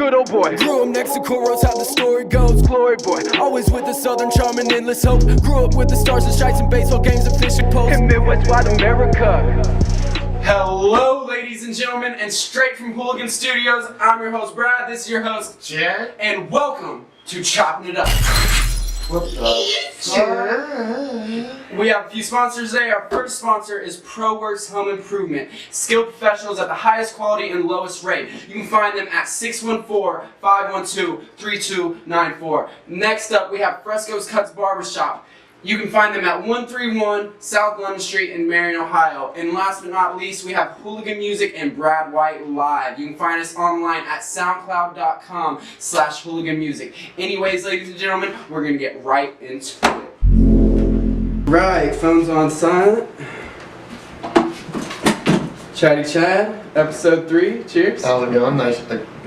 Good old boy. Grew up next to corals, how the story goes. Glory boy. Always with the southern charm and endless hope. Grew up with the stars and stripes and baseball games and fishing poles. In Midwest wide America. Hello, ladies and gentlemen, and straight from Hooligan Studios, I'm your host Brad. This is your host Jared, and welcome to Choppin It Up. We have a few sponsors today. Our first sponsor is ProWorks Home Improvement. Skilled professionals at the highest quality and lowest rate. You can find them at 614-512-3294. Next up, we have Fresco's Cuts Barbershop. You can find them at 131 South London Street in Marion, Ohio. And last but not least, we have Hooligan Music and Brad White Live. You can find us online at soundcloud.com/hooliganmusic. Anyways, ladies and gentlemen, we're going to get right into it. Right, phones on silent. Chatty Chad, episode 3. Cheers. how's it going? Nice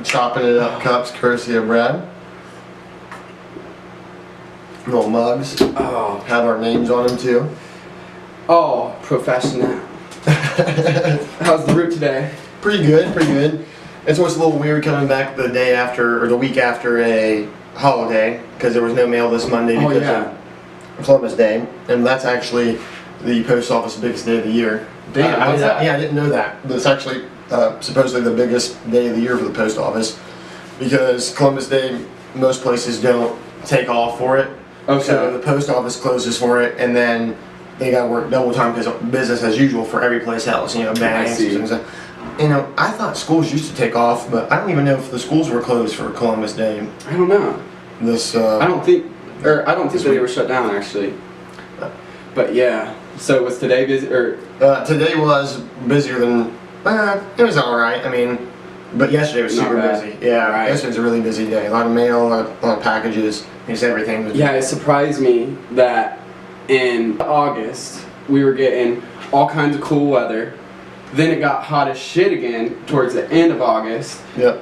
chopping it up cups, courtesy of Brad. Little mugs. Oh, Have our names on them too. oh, professional. How's the route today? Pretty good, pretty good. It's always a little weird coming back the day after, or the week after a holiday, because there was no mail this Monday because of Columbus Day, and that's actually the post office's biggest day of the year. Damn, how's that? Yeah, I didn't know that. It's actually supposedly the biggest day of the year for the post office, because Columbus Day, most places don't take off for it. Okay. So the post office closes for it, and then they gotta work double time because business as usual for every place else. You know, banks and things. You know, I thought schools used to take off, but I don't even know if the schools were closed for Columbus Day. I don't know. This. I don't think they were shut down actually. But yeah. So was today busy or? Today was busier than. It was all right. I mean, but yesterday was Not super bad. busy. Yeah, Right. yesterday was a really busy day. A lot of mail, a lot of packages, just everything. Yeah, it surprised me that in August we were getting all kinds of cool weather. Then it got hot as shit again towards the end of August. Yep.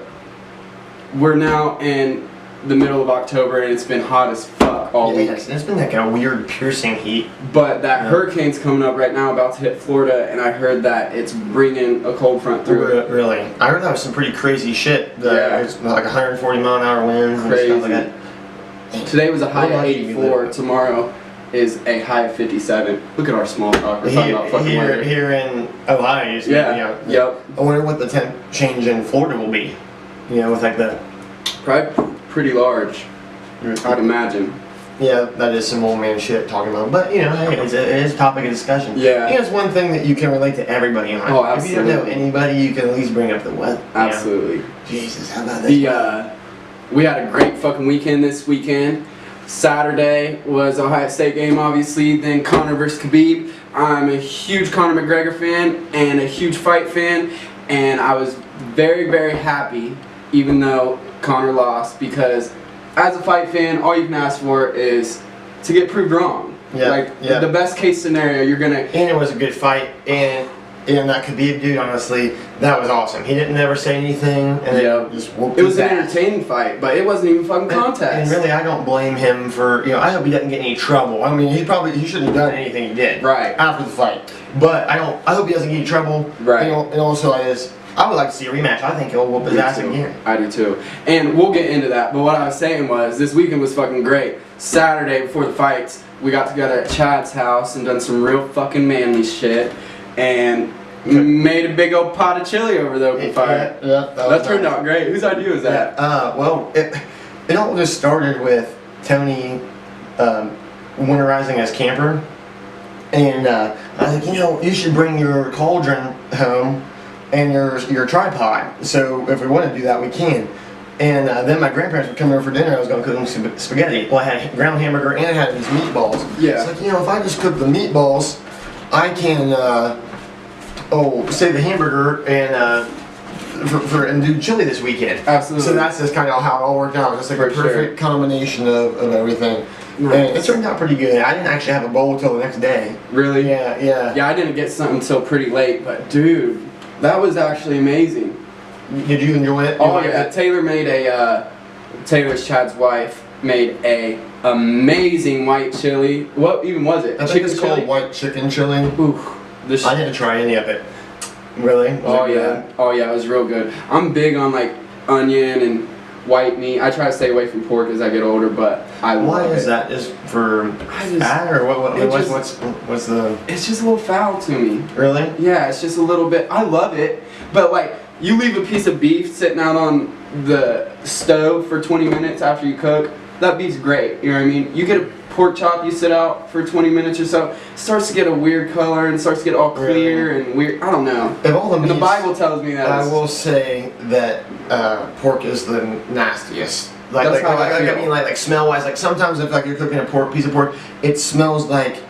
We're now in the middle of October and it's been hot as fuck all week. Yes, it's been like a weird piercing heat. But that hurricane's coming up right now, about to hit Florida, and I heard that it's bringing a cold front through it. Really? I heard that was some pretty crazy shit. Yeah. It's like 140-mile-an-hour winds and stuff like that. Today was a high of What lucky you 84. live. Tomorrow is a high of 57. Look at our small talk. We're talking about fucking weather. Here in Ohio, Yeah. Yep. I wonder what the temp change in Florida will be. You know, with like the. Probably pretty large, I'd imagine. Yeah, that is some old man shit talking about. But you know, hey, it is a topic of discussion. Yeah. You know, it's one thing that you can relate to everybody on. Oh, If you don't know absolutely. anybody, you can at least bring up the weather. Absolutely. You know? Jesus, how about this? We had a great fucking weekend this weekend. Saturday was Ohio State game, obviously. Then Conor vs Khabib. I'm a huge Conor McGregor fan and a huge fight fan, and I was very, very happy, even though Conor lost, because as a fight fan, all you can ask for is to get proved wrong. Yeah, yeah. The best case scenario, you're gonna. And it was a good fight, and that Khabib dude, honestly, that was awesome. He didn't never say anything, and then just whooped It was his an ass. entertaining fight, but it wasn't even fucking contest. And really, I don't blame him for, you know, I hope he doesn't get any trouble. I mean, he shouldn't have done anything he did. Right. After the fight. But I hope he doesn't get any trouble. Right. And also, I would like to see a rematch. I think he'll whoop his ass again. I do too. And we'll get into that, but what I was saying was, this weekend was fucking great. Saturday, before the fights, we got together at Chad's house and done some real fucking manly shit, and made a big old pot of chili over the open fire. Yeah, that turned out great. Whose idea was that? Well, it all just started with Tony winterizing his camper. And I was like, you know, you should bring your cauldron home and your tripod. So if we want to do that, we can. And then my grandparents were coming over for dinner. I was going to cook them some spaghetti. Well, I had ground hamburger and I had these meatballs. Yeah. It's like, you know, if I just cook the meatballs, I can save the hamburger and and do chili this weekend. Absolutely. So that's just kind of how it all worked out. It was just like a perfect combination of everything. Nice. And it turned out pretty good. I didn't actually have a bowl till the next day. Really? Yeah. Yeah, I didn't get something until pretty late, but dude, that was actually amazing. Did you enjoy it? Oh yeah, Taylor's Chad's wife made a amazing white chili. What even was it? I think it's called white chicken chili. Oof. I didn't try any of it. Really? Oh yeah, it was real good. I'm big on like onion and white meat. I try to stay away from pork as I get older, but I love it. Why is that? Just for fat, or what's the? It's just a little foul to me. Really? Yeah, it's just a little bit. I love it, but like you leave a piece of beef sitting out on the stove for 20 minutes after you cook, that beef's great. You know what I mean? You get a pork chop, you sit out for 20 minutes or so, it starts to get a weird color and starts to get all clear and weird. I don't know. And the Bible tells me that. I will say that pork is the nastiest. I mean, like smell wise, like sometimes if like you're cooking a piece of pork, it smells like.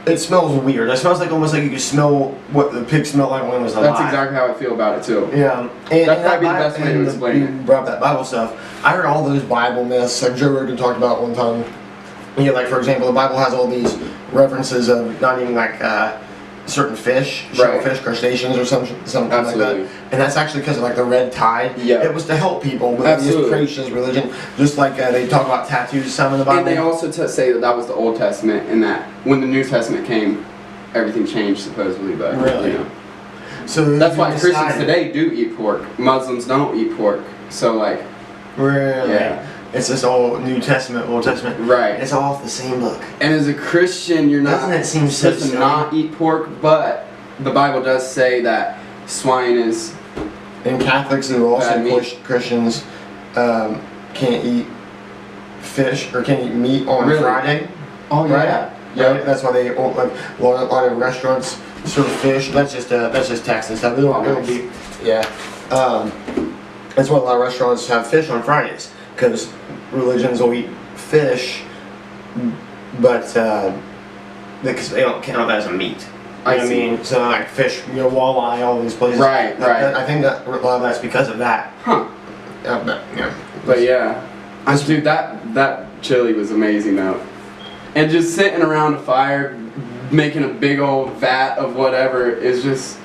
It smells weird. It smells like almost like you can smell what the pig smelled like when it was alive. That's exactly how I feel about it too. Yeah, that's probably the best way to explain it. You brought up that Bible stuff. I heard all those Bible myths. Like Joe Rogan talked about one time. You know, like for example, the Bible has all these references of not even like certain fish, shellfish, crustaceans, or something like that. And that's actually because of like the red tide. Yeah. It was to help people with these creationist religion. Just like they talk about tattoos, some in the Bible. And they also say that was the Old Testament, and that when the New Testament came, everything changed supposedly. But really, you know. So that's why Christians today do eat pork. Muslims don't eat pork. So like. Really. Yeah. It's just all New Testament, Old Testament. Right. It's all off the same book. And as a Christian, you're not supposed to not eat pork, but the Bible does say that swine is. And Catholics who also push Christians can't eat fish or can't eat meat on Friday. Oh yeah. Yeah. Right? That's why they like a lot of restaurants serve fish. That's just text and stuff. It'll be that's why a lot of restaurants have fish on Fridays. Because religions will eat fish, but because they don't count that as a meat. You know what I mean? So like fish, walleye, all these places. Right. I think that a lot of that's because of that. Huh. But yeah, dude, that chili was amazing though, and just sitting around a fire, making a big old vat of whatever is just.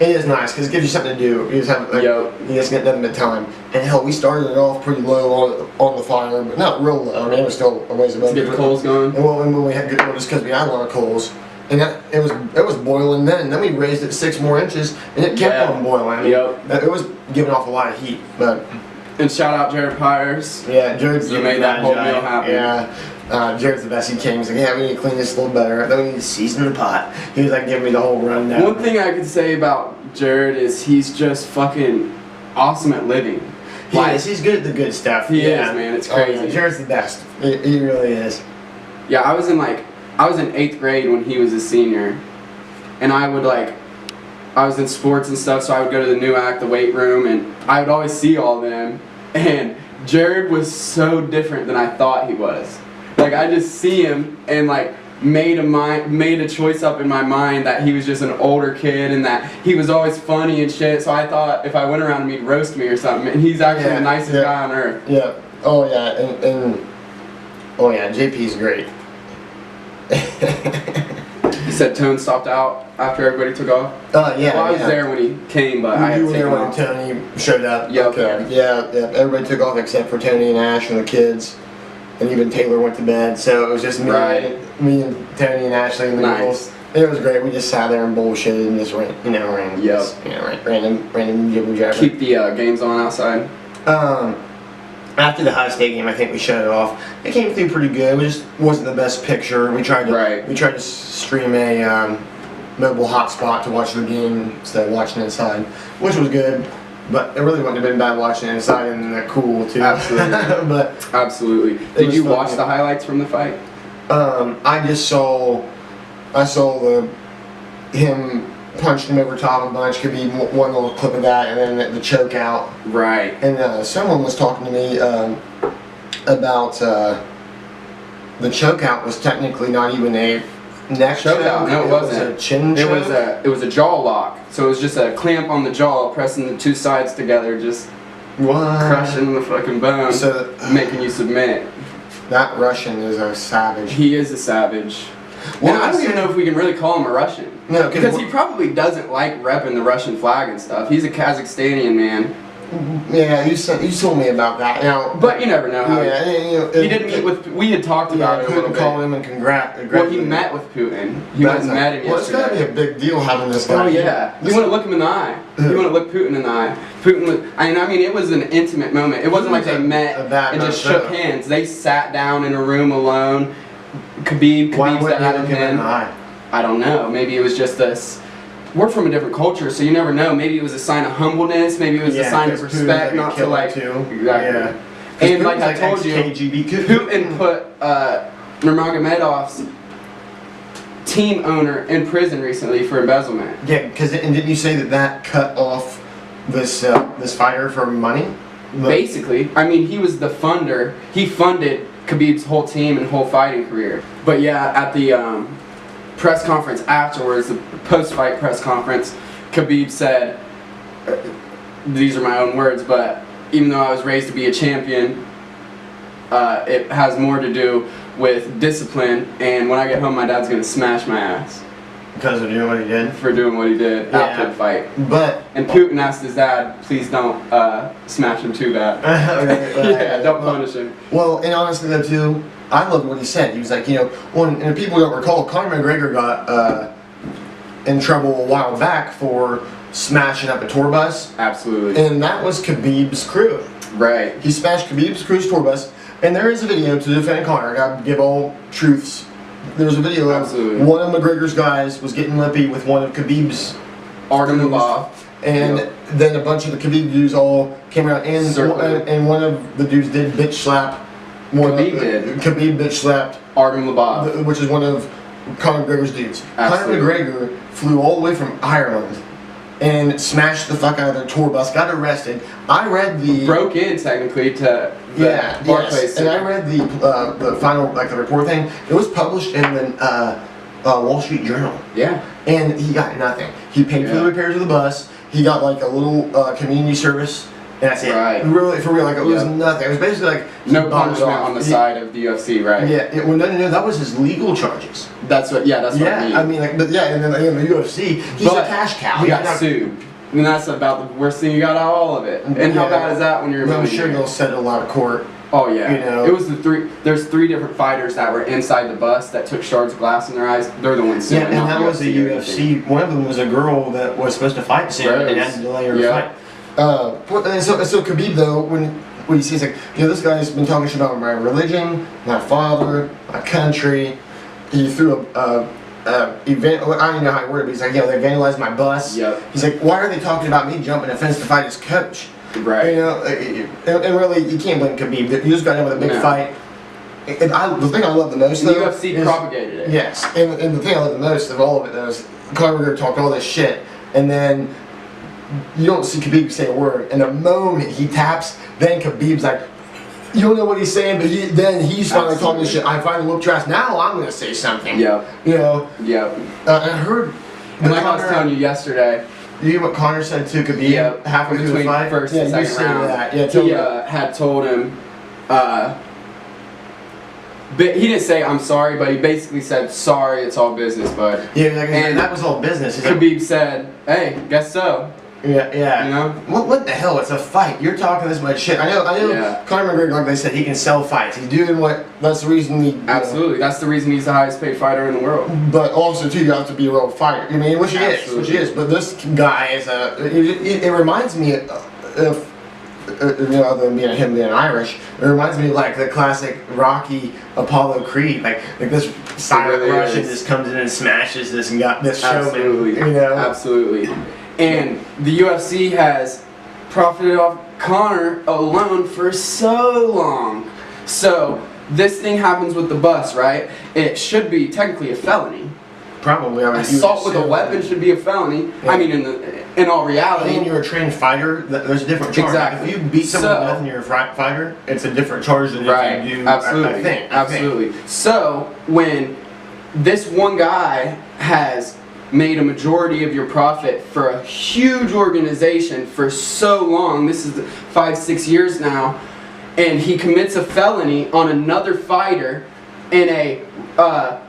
It is nice because it gives you something to do. You just have you just get nothing but time. And hell, we started it off pretty low on the fire, but not real low. I mean, it was still a ways above. To get the coals going. And when we had just because we had a lot of coals, and it was boiling then. Then we raised it 6 more inches, and it kept on boiling. It was giving off a lot of heat, but. And shout out Jared Pyers. Yeah, Jared's you made that whole meal happen. Yeah. Jared's the best. He came. He's like, yeah, we need to clean this a little better. Then we need to season the pot. He was like giving me the whole rundown. One thing I could say about Jared is he's just fucking awesome at living. He is. He's good at the good stuff. He is, man. It's crazy. Yeah. Jared's the best. He really is. Yeah, I was in 8th grade when he was a senior, and I was in sports and stuff, so I would go to the new act, the weight room, and I would always see all them. And Jared was so different than I thought he was. Like I just see him and like made a choice up in my mind that he was just an older kid and that he was always funny and shit. So I thought if I went around him, he'd roast me or something. And he's actually the nicest guy on earth. Yeah. Oh yeah. And oh yeah. JP's great. You said Tone stopped out after everybody took off? Yeah. Well, I was there when he came, but I had to take him off. Tony showed up. Yep. Okay. Yeah. Everybody took off except for Tony and Ash and the kids. And even Taylor went to bed, so it was just me and Tony and Ashley and the girls. It was great. We just sat there and bullshitted and just random jibber jabber. Keep the games on outside. After the High State game, I think we shut it off. It came through pretty good. It just wasn't the best picture. We tried to stream a mobile hotspot to watch the game instead of watching inside, which was good. But it really wouldn't have been bad watching it inside and they're cool too. Absolutely. Absolutely. Did you watch the highlights from the fight? I just saw him punched him over top a bunch. Could be one little clip of that, and then the choke out. Right. And someone was talking to me about the choke out was technically not even a neck choke out. No, it wasn't. It was a chin choke. It was a jaw lock. So it was just a clamp on the jaw, pressing the 2 sides together, just crushing the fucking bone, making you submit. That Russian is a savage. He is a savage. Well, and I don't even know if we can really call him a Russian. No, because he probably doesn't like repping the Russian flag and stuff. He's a Kazakhstanian man. Yeah, you told me about that. You know, But you never know how. yeah, He didn't meet with. We had talked about it a little Putin bit. called him and congratulated. Well, he met with Putin. He went and met him Well, it's gotta yesterday. be a big deal having this guy. Oh yeah, you want to look him in the eye. You want to look Putin in the eye. Putin was. I mean, it was an intimate moment. It wasn't like they met and just shook hands. They sat down in a room alone. Khabib Why sat wouldn't out you of look him in him. the eye? I don't know. Maybe it was just this. We're from a different culture, so you never know. Maybe it was a sign of humbleness. Maybe it was a sign of 'cause respect, Putin's not to like. too. Exactly. Yeah. And like I Putin's told you, KGB. Putin put Nurmagomedov's team owner in prison recently for embezzlement. Yeah, because didn't you say that cut off this this fighter for money? Basically, I mean, he was the funder. He funded Khabib's whole team and whole fighting career. But yeah, at the press conference afterwards, the post-fight press conference, Khabib said, these are my own words, but even though I was raised to be a champion, it has more to do with discipline, and when I get home, my dad's going to smash my ass. Because of doing what he did? For doing what he did after the fight. But... And Putin asked his dad, please don't smash him too bad. Yeah, don't punish him. Well, and honestly though too, I loved what he said. He was like, you know, and if people don't recall, Conor McGregor got in trouble a while back for smashing up a tour bus. Absolutely. And that was Khabib's crew. Right. He smashed Khabib's crew's tour bus. And there is a video to defend Conor. I gotta give all truths. There's a video of one of McGregor's guys was getting lippy with one of Khabib's Artem. And then a bunch of the Khabib dudes all came out, and one of the dudes did bitch slap. Khabib bitch slapped Artem Labov, which is one of Conor McGregor's dudes. Absolutely. Conor McGregor flew all the way from Ireland and smashed the fuck out of their tour bus, got arrested. I read the... Broke in, technically, to the Barclays. And I read the final, like the report thing. It was published in the Wall Street Journal. Yeah. And he got nothing. He paid for the repairs of the bus. He got like a little community service. And that's it. Right. Really, for real, like it was nothing. It was basically like... No punishment on the side of the UFC, right? Yeah, well, no, that was his legal charges. That's what I mean. I mean, like, but yeah, and then in the UFC, he's a cash cow. He got sued. And that's about the worst thing. You got out all of it. And how bad is that when you're a I'm sure they'll settle a lot of court. Oh yeah. You know, it was there's three different fighters that were inside the bus that took shards of glass in their eyes. They're the ones suing. Yeah, and that was the UFC. One of them was a girl that was supposed to fight soon and had to delay her fight. And so Khabib though, when he sees like, you know, this guy's been talking shit about my religion, my father, my country. He threw event. I don't even know how he worded it, but he's like, you know, they vandalized my bus. Yep. He's like, why are they talking about me jumping a fence to fight his coach? Right. You know, and really, you can't blame Khabib. You just got in with a big fight. And the thing I love the most, though, the UFC propagated it. Yes, and the thing I love the most of all of it, though, is Conor McGregor talked all this shit, and then you don't see Khabib say a word. And the moment he taps, then Khabib's like, you don't know what he's saying, but then he's finally talking this shit. I finally whooped your ass. Now I'm gonna say something. Yeah. You know. Yeah. And I heard. And like I was telling you yesterday. You hear what Conor said to Khabib halfway through the fight? First and second round. That. Yeah, he had told him. But he didn't say I'm sorry, but he basically said sorry. It's all business, bud. Yeah, like, and that was all business. He's Khabib said, "Hey, guess so." Yeah. You know? What the hell? It's a fight. You're talking this much shit. I know. Conor McGregor, like they said, he can sell fights. He's doing what. That's the reason he. Absolutely. That's the reason he's the highest paid fighter in the world. But also too, you have to be a real fighter. I mean, which he is. But this guy is a. It reminds me of. You know, other than him being Irish, it reminds me of like the classic Rocky Apollo Creed, like this silent Russian just comes in and smashes this and got this showman. You know, absolutely. And the UFC has profited off Conor alone for so long. So this thing happens with the bus, right? It should be technically a felony. Probably. I mean, assault with a weapon should be a felony. Yeah. I mean, in all reality. And you're a trained fighter, there's a different charge. Exactly. If you beat someone to death and you're a fighter, it's a different charge than if you do. Absolutely. I think. So when this one guy has made a majority of your profit for a huge organization for so long, this is 5-6 years now, and he commits a felony on another fighter in a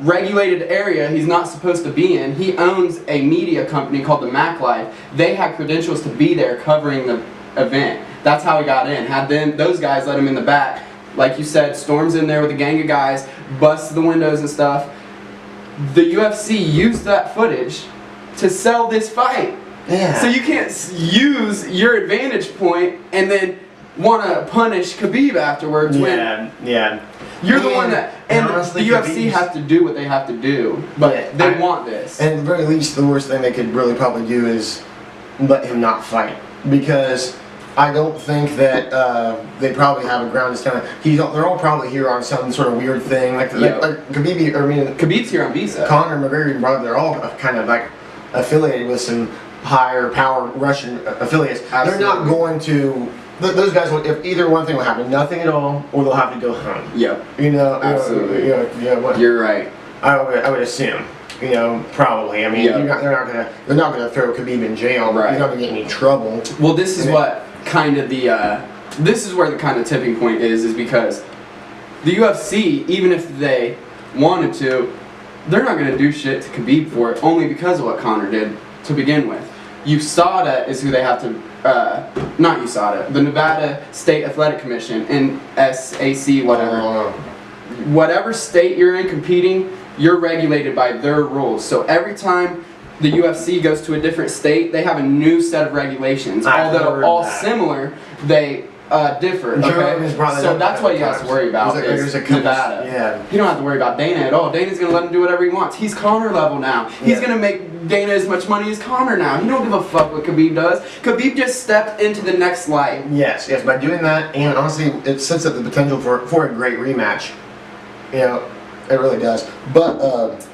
regulated area he's not supposed to be in. He owns a media company called the Mac Life. They had credentials to be there covering the event. That's how he got in. Had those guys let him in the back. Like you said, storms in there with a gang of guys, busts the windows and stuff. The UFC used that footage to sell this fight. Yeah. So you can't use your advantage point and then want to punish Khabib afterwards when you're the one that... And honestly, the UFC has to do what they have to do, but they want this. And at the very least, the worst thing they could really probably do is let him not fight. Because I don't think that they probably have a ground to stand on. They're all probably here on some sort of weird thing. Like Khabib, Khabib's here on visa. Conor McGregor, brother, they're all kind of like affiliated with some higher power Russian affiliates. Absolutely. They're not going to... Those guys will, if either one thing will happen, nothing at all, or they'll have to go home. Yep. You know, absolutely. You're right. I would assume. You know, probably. I mean, they're not gonna throw Khabib in jail. Right. He's not gonna get any trouble. Well, this is what kind of the this is where the kind of tipping point is because the UFC, even if they wanted to, they're not gonna do shit to Khabib for it only because of what Conor did to begin with. USADA is who they have to. Not USADA, the Nevada State Athletic Commission, and SAC, whatever. Whatever state you're in competing, you're regulated by their rules. So every time the UFC goes to a different state, they have a new set of regulations. Although all similar, they differ. Okay? So that's what he has to worry about is Nevada. Yeah. He don't have to worry about Dana at all. Dana's going to let him do whatever he wants. He's Conor level now. He's going to make Dana as much money as Conor now. He don't give a fuck what Khabib does. Khabib just stepped into the next life. Yes, by doing that, and honestly, it sets up the potential for a great rematch. You know, it really does. But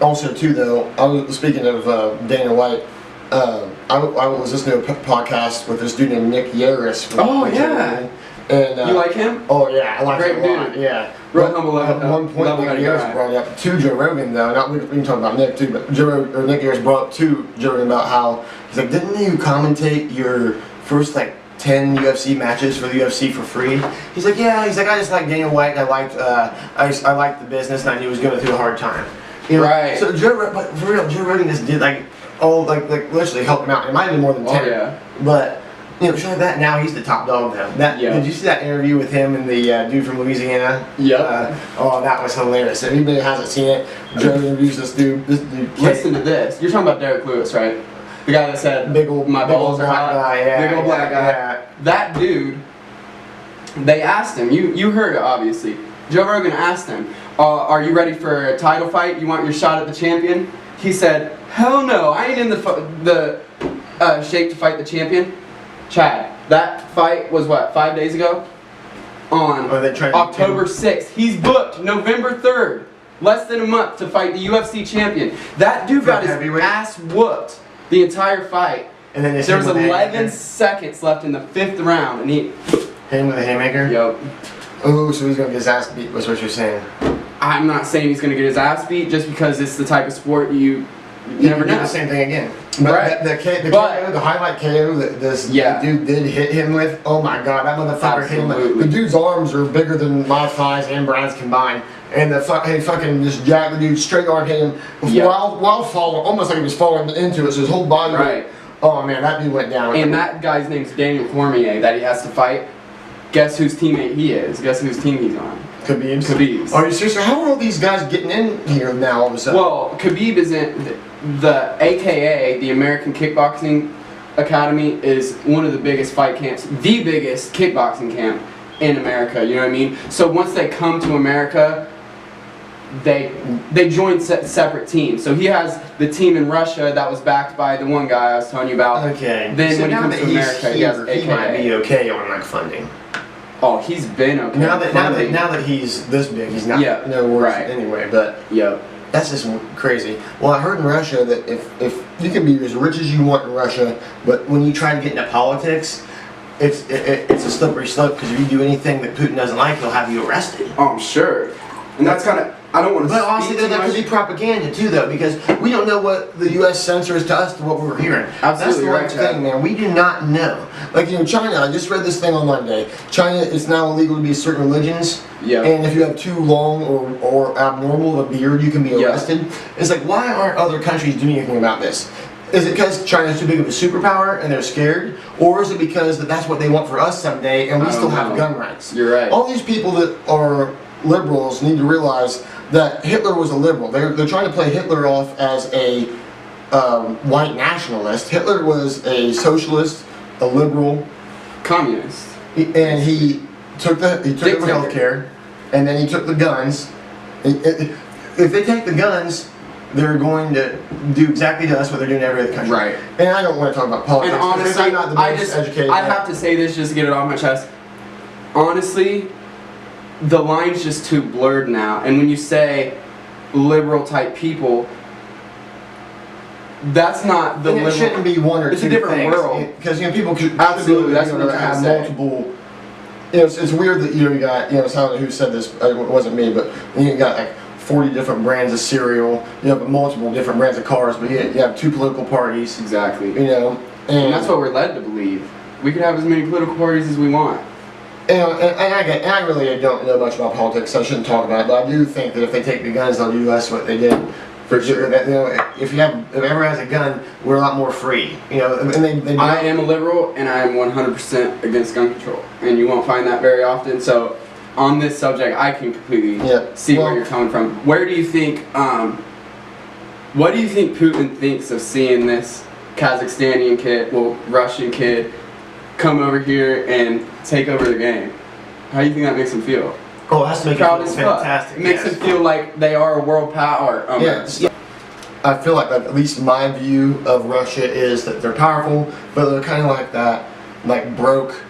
also, too, though, speaking of Dana White, I was listening to a podcast with this dude named Nick Yaris. Oh, yeah. And, you like him? Oh, yeah, I like him a lot. Dude. Yeah. Real humble At one point, Nick Yaris brought up to Joe Rogan, though. Not we can talk about Nick, too, but Nick Yaris brought up to Joe Rogan about how, he's like, didn't you commentate your first, 10 UFC matches for the UFC for free? He's like, yeah. He's like, I just like Dana White. And I liked the business, and I knew he was going through a hard time. You know? Right. So but for real, Joe Rogan just did literally help him out. It might have been more than 10. Oh, yeah. But shit like that. Now he's the top dog though. Did you see that interview with him and the dude from Louisiana? Yep. Oh, that was hilarious. If anybody hasn't seen it, Joe interviews this dude. Listen to this. You're talking about Derek Lewis, right? The guy that said, big old balls are hot. Big old black guy. Yeah. That dude, they asked him, you heard it obviously. Joe Rogan asked him, are you ready for a title fight? You want your shot at the champion? He said, hell no, I ain't in the shape to fight the champion. Chad, that fight was what, 5 days ago? On October 6th. He's booked November 3rd. Less than a month to fight the UFC champion. That dude got his ass whooped the entire fight. And then there was 11 seconds left in the 5th round, and he hit him with a haymaker? Yep. Oh, so he's gonna get his ass beat, was what you're saying. I'm not saying he's gonna get his ass beat just because it's the type of sport you never know. The same thing again. But the highlight KO that this dude did hit him with, oh my god, that motherfucker hit him. The dude's arms are bigger than my thighs and Brian's combined. And he fucking just jacked the dude, straight arm hit him while falling, almost like he was falling into it, so his whole body. Right. Oh man, that dude went down. And that guy's name's Daniel Cormier that he has to fight. Guess whose teammate he is? Guess whose team he's on? Khabib's. Are you serious? How are all these guys getting in here now all of a sudden? Well, Khabib is in the AKA, the American Kickboxing Academy, is one of the biggest fight camps, the biggest kickboxing camp in America, you know what I mean? So once they come to America, they join separate teams. So he has the team in Russia that was backed by the one guy I was telling you about. Okay. Then so when he comes to America, he has AKA. He might be okay on funding. Oh, he's been okay. Now that he's this big, he's not no worse anyway. But that's just crazy. Well, I heard in Russia that if you can be as rich as you want in Russia, but when you try to get into politics, it's a slippery slope because if you do anything that Putin doesn't like, he'll have you arrested. Oh, I'm sure. And that's kind of, I don't want to. But honestly, that could be propaganda too, though, because we don't know what the U.S. censors to us to what we're hearing. Absolutely That's the right thing, man. We do not know. Like China. I just read this thing on Monday. China, it's now illegal to be certain religions. Yeah. And if you have too long or abnormal of a beard, you can be arrested. It's like, why aren't other countries doing anything about this? Is it because China's too big of a superpower and they're scared? Or is it because that's what they want for us someday and we still have gun rights? You're right. All these people that are liberals need to realize that Hitler was a liberal. They're trying to play Hitler off as a white nationalist. Hitler was a socialist, a liberal, communist, and he took over healthcare, and then he took the guns. If they take the guns, they're going to do exactly to us what they're doing to every other country. Right. And I don't want to talk about politics. And honestly, I'm not the most educated. I have to say this just to get it off my chest. Honestly, the line's just too blurred now. And when you say liberal type people, that's not the and liberal. It shouldn't be one or it's two a different things. world. Because people could absolutely. That's what I'm trying have to say. multiple. It's weird that you got it's not who said this. It wasn't me, but you got like 40 different brands of cereal. You have multiple different brands of cars, but you have 2 political parties. Exactly. And that's what we're led to believe. We can have as many political parties as we want. And I really don't know much about politics, so I shouldn't talk about it. But I do think that if they take the guns, they'll do us what they did. For sure. That, if everyone has a gun, we're a lot more free. And they I am a liberal, and I am 100% against gun control, and you won't find that very often. So, on this subject, I can completely see where you're coming from. Where do you think? What do you think Putin thinks of seeing this Kazakhstanian kid, Russian kid, come over here and take over the game? How do you think that makes him feel? Oh, it has to make Proud it as feel fuck. fantastic. It makes them feel like they are a world power. Yes. I feel like at least my view of Russia is that they're powerful, but they're kind of like that, like broke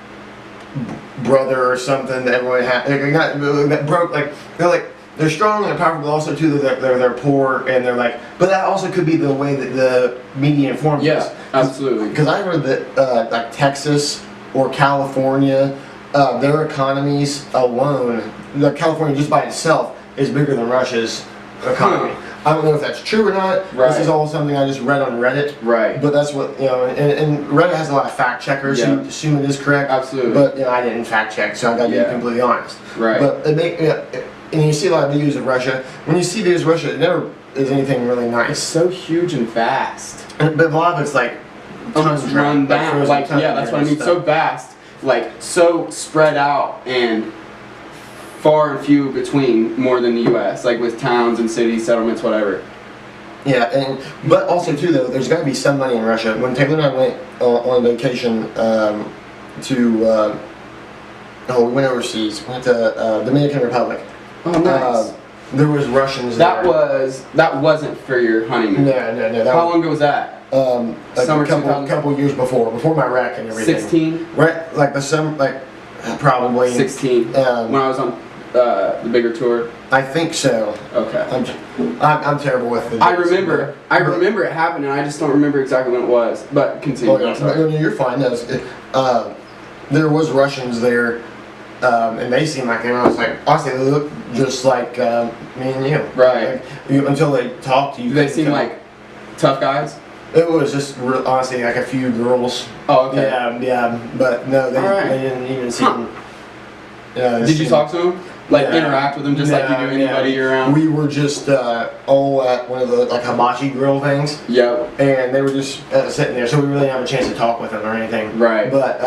brother or something that everyone has. That broke, they're strong and they're powerful, but also too they're poor and they're like. But that also could be the way that the media informs us. Absolutely. Because I heard that like Texas or California, their economies alone, California just by itself is bigger than Russia's economy. I don't know if that's true or not. Right. This is all something I just read on Reddit. Right. But that's what and Reddit has a lot of fact checkers who assume it is correct. Absolutely. But I didn't fact check, so I got to be completely honest. Right. But and you see a lot of videos of Russia. When you see videos of Russia, it never is anything really nice. It's so huge and vast. But a lot of it's like almost run down. That's what I mean. So vast, so spread out and far and few between, more than the U.S. Like with towns and cities, settlements, whatever. Yeah, but also too though, there's got to be some money in Russia. When Taylor and I went on vacation we went overseas. We went to Dominican Republic. Oh, nice. There was Russians that there. That wasn't for your honeymoon. No. How long ago was that? Like a couple years before my wreck and everything. 16. Right, like the summer, probably 16. When I was on the bigger tour. I think so. Okay. I'm terrible with the. I remember it happened, and I just don't remember exactly when it was. But continue. You're fine. There was Russians there. And they seemed like I was like, honestly, they look just like me and you. Right. Until they talked to you. Do they seem like tough guys? It was just honestly like a few girls. Oh, okay. Yeah. But no, they didn't even seem. Did you talk to them? Interact with them just like you do anybody you're around? We were just all at one of the hibachi grill things. Yep. And they were just sitting there, so we really didn't have a chance to talk with them or anything. Right. But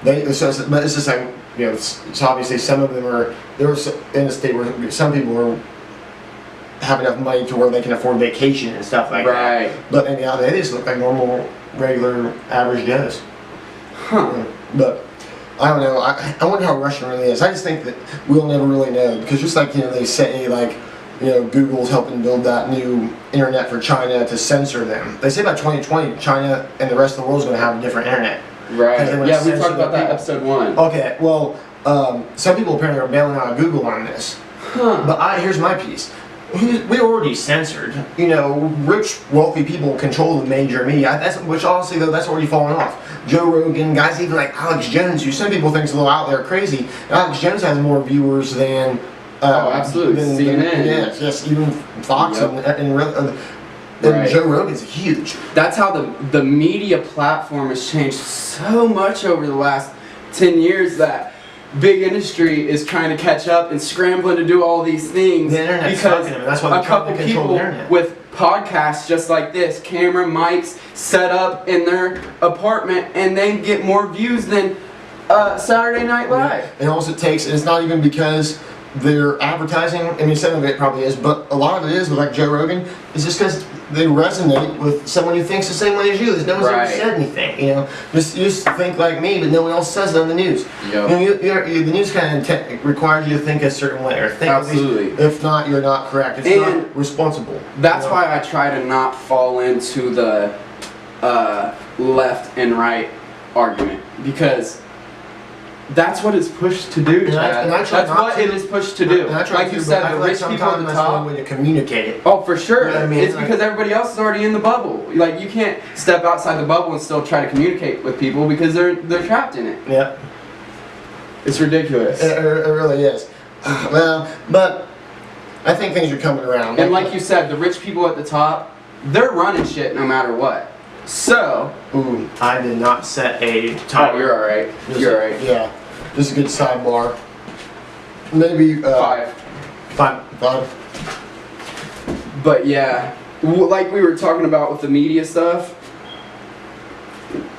but it's just like so obviously some of them are in a state where some people are have enough money to where they can afford vacation and stuff like that. Right. But they just look like normal, regular, average Joes. Huh. But I don't know. I wonder how Russian really is. I just think that we'll never really know because just like they say Google's helping build that new internet for China to censor them. They say by 2020 China and the rest of the world is going to have a different internet. Right. Yeah, we talked about that episode 1. Okay. Well, some people apparently are bailing out Google on this. Huh. But here's my piece. We're already censored. Rich, wealthy people control the major media. Which honestly, though, that's already fallen off. Joe Rogan, guys even like Alex Jones, who some people think is a little out there crazy. Alex Jones has more viewers than. Absolutely. CNN. Yes, even Fox and right. Joe Rogan's huge. That's how the media platform has changed so much over the last 10 years that big industry is trying to catch up and scrambling to do all these things The internet's because fucking them, and that's why a couple people with podcasts just like this, camera, mics, set up in their apartment, and they get more views than Saturday Night Live. And also it takes, it's not even because they're advertising, I mean some of it probably is, but a lot of it is with like Joe Rogan, is just because they resonate with someone who thinks the same way as you. There's no one's ever said anything, you know. Just think like me, but no one else says it on the news. Yep. You know, the news kind of requires you to think a certain way, or think Absolutely. At least, if not, you're not correct. It's not responsible. That's why I try to not fall into the left and right argument, because that's what it's pushed to do, Chad. And I try that's not what to. it is pushed to do. Like you said, the rich people at the that's top. one way to communicate it. Oh, for sure. You know what I mean? It's because everybody else is already in the bubble. Like, you can't step outside the bubble and still try to communicate with people because they're trapped in it. Yeah. It's ridiculous. It really is. Well, but I think things are coming around. And like you said, the rich people at the top, they're running shit no matter what. So. Ooh, I did not set a timer. Oh, you're alright. You're alright. Yeah. Just a good sidebar. Maybe 5. But yeah, like we were talking about with the media stuff,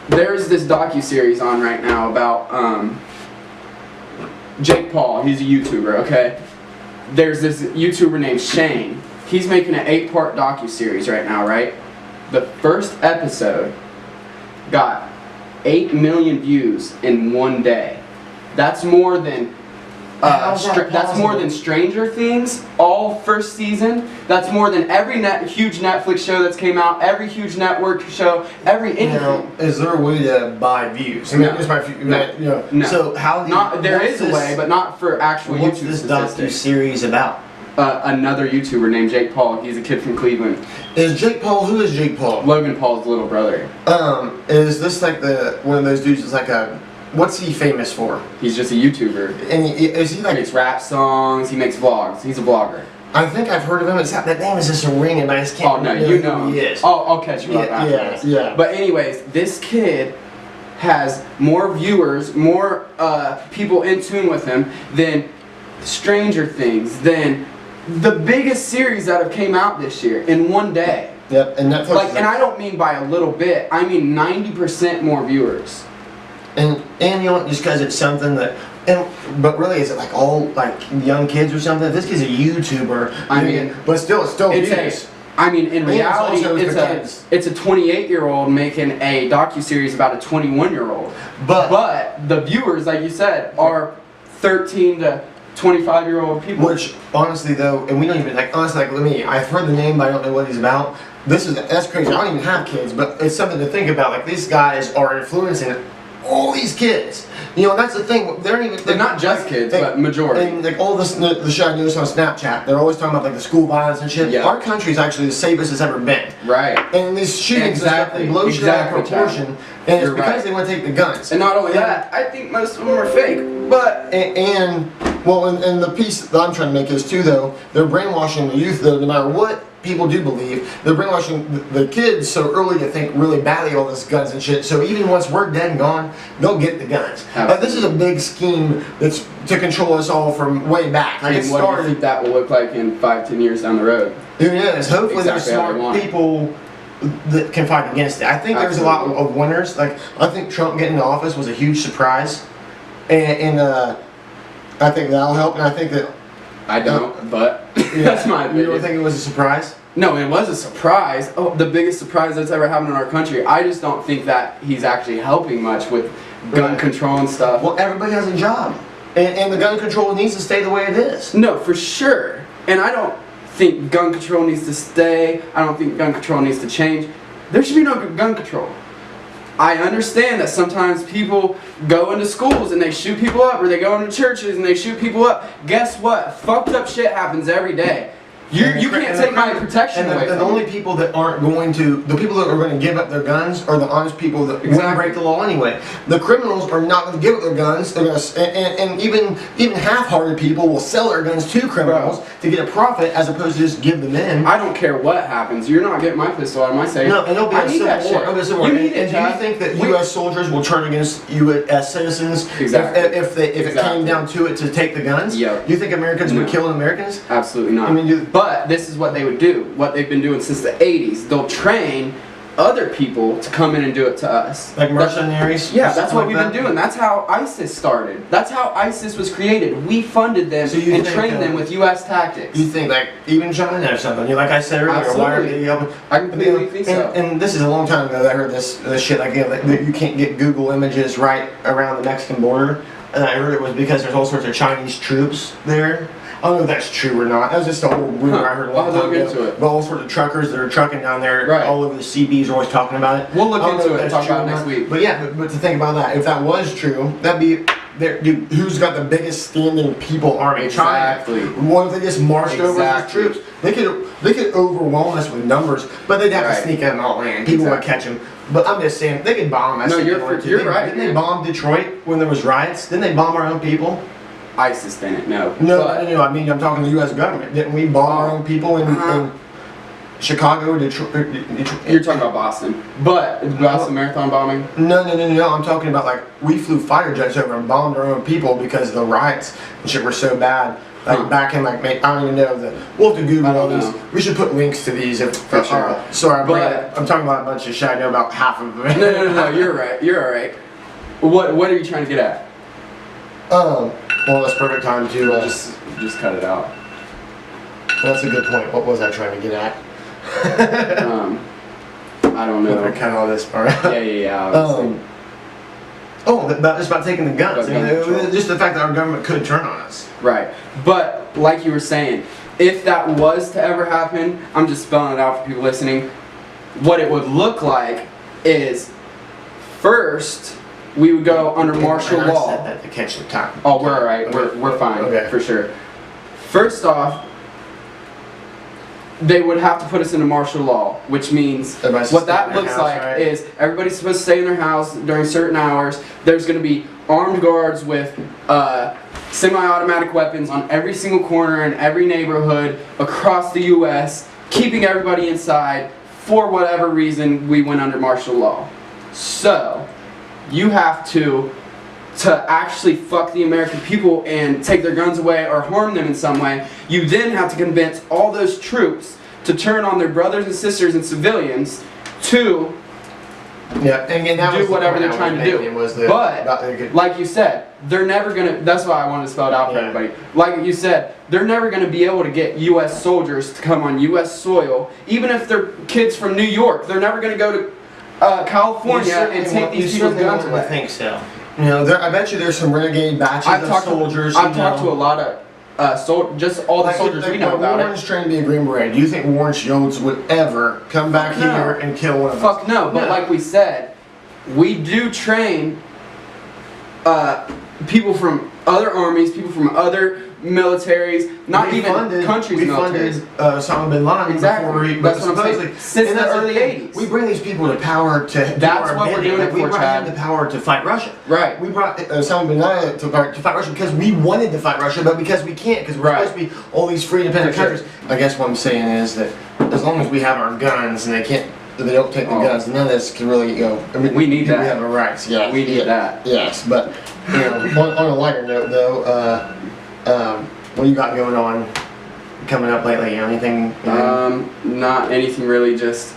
there's this docu-series on right now about Jake Paul. He's a YouTuber, okay? There's this YouTuber named Shane. He's making an 8-part docu-series right now, right? The first episode got 8 million views in one day. That's more than that's more than Stranger Things all first season. That's more than every huge Netflix show that's came out, every huge network show, anything. Now, is there a way to buy views? I mean, No. So how do you, there is a way, but not for actual what's YouTube this statistics. docu-series about? Another YouTuber named Jake Paul. He's a kid from Cleveland. Is Jake Paul? Who is Jake Paul? Logan Paul's little brother. Is this like one of those dudes that's like a, what's he famous for? He's just a YouTuber. And is he like... He makes rap songs, he makes vlogs. He's a vlogger. I think I've heard of him. That name is just ringing, but I just can't remember who he is. Oh, I'll catch you up after this. Yeah. But anyways, this kid has more viewers, more people in tune with him than Stranger Things, than the biggest series that have came out this year in one day. Yep, and Netflix. And I don't mean by a little bit. I mean 90% more viewers. And you know, just because it's something that, but really, is it like all like young kids or something? If this kid's a YouTuber, I mean, but still, it's views. I mean, in reality, it's it's a 28-year-old making a docu-series about a 21-year-old. But the viewers, like you said, are 13 to 25-year-old people. Which, honestly, though, and we don't even honestly, I've heard the name, but I don't know what he's about. That's crazy. I don't even have kids, but it's something to think about. Like, these guys are influencing all these kids. You know, that's the thing. They're not just kids, but majority. And like all this, the shit I noticed on Snapchat, they're always talking about like the school violence and shit. Yeah. Our country's actually the safest it's ever been. Right. And these shootings and stuff, they blow shit out of proportion. And it's because they want to take the guns. And not only that, I think most of them are fake. But and the piece that I'm trying to make is too, though, they're brainwashing the youth, though, no matter what people do believe, they're brainwashing the kids so early to think really badly of all this guns and shit. So even once we're dead and gone, they'll get the guns. This is a big scheme that's to control us all from way back. Like, and what do you think that will look like in 5-10 years down the road? Who knows? Hopefully there's smart people that can fight against it. I think there's a lot of winners. Like, I think Trump getting into office was a huge surprise, and I think that'll help. And I think that I don't, but that's my opinion. You don't think it was a surprise? No, it was a surprise. Oh, the biggest surprise that's ever happened in our country. I just don't think that he's actually helping much with gun control and stuff. Well, everybody has a job, and the gun control needs to stay the way it is. No, for sure. And I don't think gun control needs to stay. I don't think gun control needs to change. There should be no gun control. I understand that sometimes people go into schools and they shoot people up, or they go into churches and they shoot people up. Guess what? Fucked up shit happens every day. You can't take my protection away from me. And the only people that aren't going to, the people that are going to give up their guns are the honest people that won't break the law anyway. The criminals are not going to give up their guns. They're going to, and even half-hearted people will sell their guns to criminals to get a profit, as opposed to just give them in. I don't care what happens. You're not getting my pistol out of my safe. No, and it'll be a civil war. You need it, and do you think that U.S. soldiers will turn against U.S. citizens if it came down to it to take the guns? Yeah. Do you think Americans would kill Americans? Absolutely not. I mean, But this is what they would do, what they've been doing since the 80s. They'll train other people to come in and do it to us. Like mercenaries? Yeah, that's what we've been doing. That's how ISIS started. That's how ISIS was created. We funded them and trained them with U.S. tactics. You think like even China or something? Like I said earlier, Absolutely. why are they I completely think so. And this is a long time ago that I heard this shit like that you can't get Google images right around the Mexican border, and I heard it was because there's all sorts of Chinese troops there. I don't know if that's true or not. That was just a old rumor I heard a long time ago. But all sorts of truckers that are trucking down there, all over the CBs are always talking about it. We'll look into it and talk about it next week. But yeah, but to think about that, if that was true, that'd be, dude, who's got the biggest standing people army? Exactly. China. What if they just marched over those troops? They could overwhelm us with numbers, but they'd have to sneak them all in. People would catch them. But I'm just saying, they could bomb us. No, you're right. Didn't they bomb Detroit when there was riots? Didn't they bomb our own people? ISIS didn't, no. No, I mean, I'm talking the U.S. government. Didn't we bomb our own people in Chicago, Detroit? You're talking about Boston. But, Boston Marathon bombing? No. I'm talking about, like, we flew fighter jets over and bombed our own people because the riots and shit were so bad. Like, back in, like, I don't even know. We'll have to Google all these. We should put links to these for sure. Sorry, but I'm talking about a bunch of shit. I know about half of them. No, you're right. You're alright. What are you trying to get at? Well, that's perfect time to just cut it out. That's a good point. What was I trying to get at? I don't know. I cut all this part out. Yeah. About taking the guns. Just the fact that our government could turn on us. Right. But like you were saying, if that was to ever happen, I'm just spelling it out for people listening. What it would look like is first, we would go under martial law. I said that to catch the time. Oh, we're alright. We're fine. For sure. First off, they would have to put us into martial law, which means what that looks like is everybody's supposed to stay in their house during certain hours. There's going to be armed guards with semi-automatic weapons on every single corner in every neighborhood across the U.S., keeping everybody inside for whatever reason we went under martial law. So, you have to actually fuck the American people and take their guns away or harm them in some way, you then have to convince all those troops to turn on their brothers and sisters and civilians to do whatever they're trying to do. But, like you said, they're never going to, that's why I wanted to spell it out for everybody. Like you said, they're never going to be able to get U.S. soldiers to come on U.S. soil, even if they're kids from New York. They're never going to go to California and take these people's guns away. I think so. You know, I bet you there's some renegade batches of soldiers. I've talked to a lot of just all the soldiers we know about it. Warren's trained to be a Green Beret. Do you think Warren Shields would ever come back here and kill one of us? Fuck no. But like we said, we do train people from other armies, people from other militaries, not even countries' militaries. We funded Osama bin Laden before he... That's what I'm saying. Since the early 80s. We bring these people to power to... That's what we're doing it for, Chad. We brought him to power to fight Russia. Right. We brought Osama bin Laden to fight Russia because we wanted to fight Russia, but because we can't, because we're supposed to be all these free independent countries. I guess what I'm saying is that as long as we have our guns and they don't take the guns, none of this can really go... I mean, we need that. We have our rights, yeah. We need that. Yes, but, you know, on a lighter note, though, what do you got going on coming up lately? Anything? Not anything really, just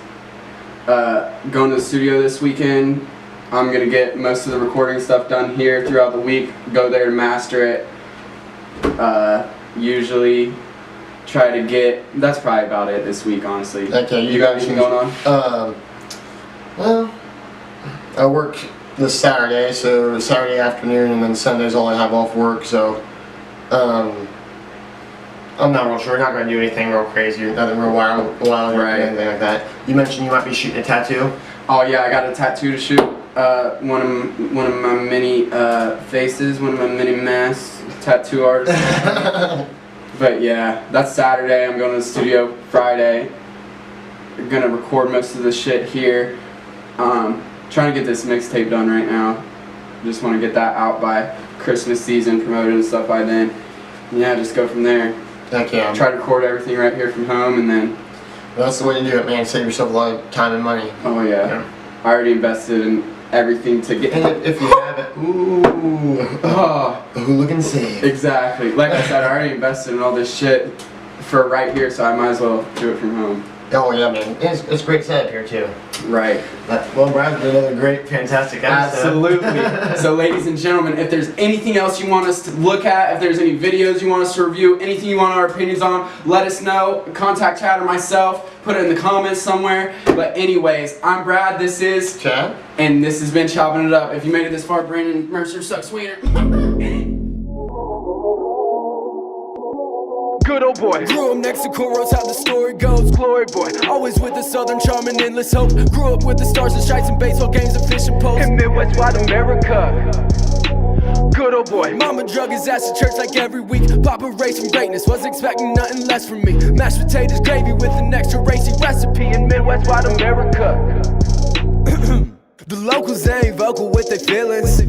going to the studio this weekend. I'm going to get most of the recording stuff done here throughout the week, go there to master it. Usually try to get, that's probably about it this week, honestly. Okay, you got anything going on? Well, I work this Saturday, so Saturday afternoon, and then Sunday's all I have off work, so I'm not real sure. We're not going to do anything real crazy, nothing real wild or anything like that. You mentioned you might be shooting a tattoo. Oh yeah, I got a tattoo to shoot. One of my many faces, one of my many masks, tattoo artists. But yeah, that's Saturday. I'm going to the studio Friday. I'm gonna record most of the shit here. Trying to get this mixtape done right now. Just want to get that out by Christmas season, promoted and stuff by then. Yeah, just go from there. Okay. Try to record everything right here from home, and then... That's the way to do it, man. Save yourself a lot of time and money. Oh, yeah. I already invested in everything to get... And if you have it... Ooh. Who look and save. Exactly. Like I said, I already invested in all this shit for right here, so I might as well do it from home. Oh yeah, man. It's great setup here too. Right. Well, Brad, another great, fantastic episode. Absolutely. So ladies and gentlemen, if there's anything else you want us to look at, if there's any videos you want us to review, anything you want our opinions on, let us know. Contact Chad or myself. Put it in the comments somewhere. But anyways, I'm Brad. This is Chad. And this has been Chopping It Up. If you made it this far, Brandon Mercer sucks sweeter. Good old boy. Grew up next to corals, how the story goes. Glory boy. Always with the southern charm and endless hope. Grew up with the stars and stripes and baseball games and fishing poles. In Midwest Wide America. Good old boy. Mama drug his ass to church like every week. Papa raised from greatness, was expecting nothing less from me. Mashed potatoes, gravy with an extra racy recipe. In Midwest Wide America. The locals ain't vocal with their feelings.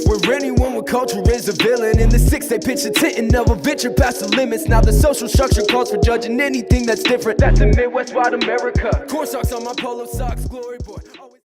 Where anyone with culture is a villain. In the 6 they pitch a tit and never venture past the limits. Now the social structure calls for judging anything that's different. That's in Midwest Wide America. Corn socks on my polo socks, glory boy.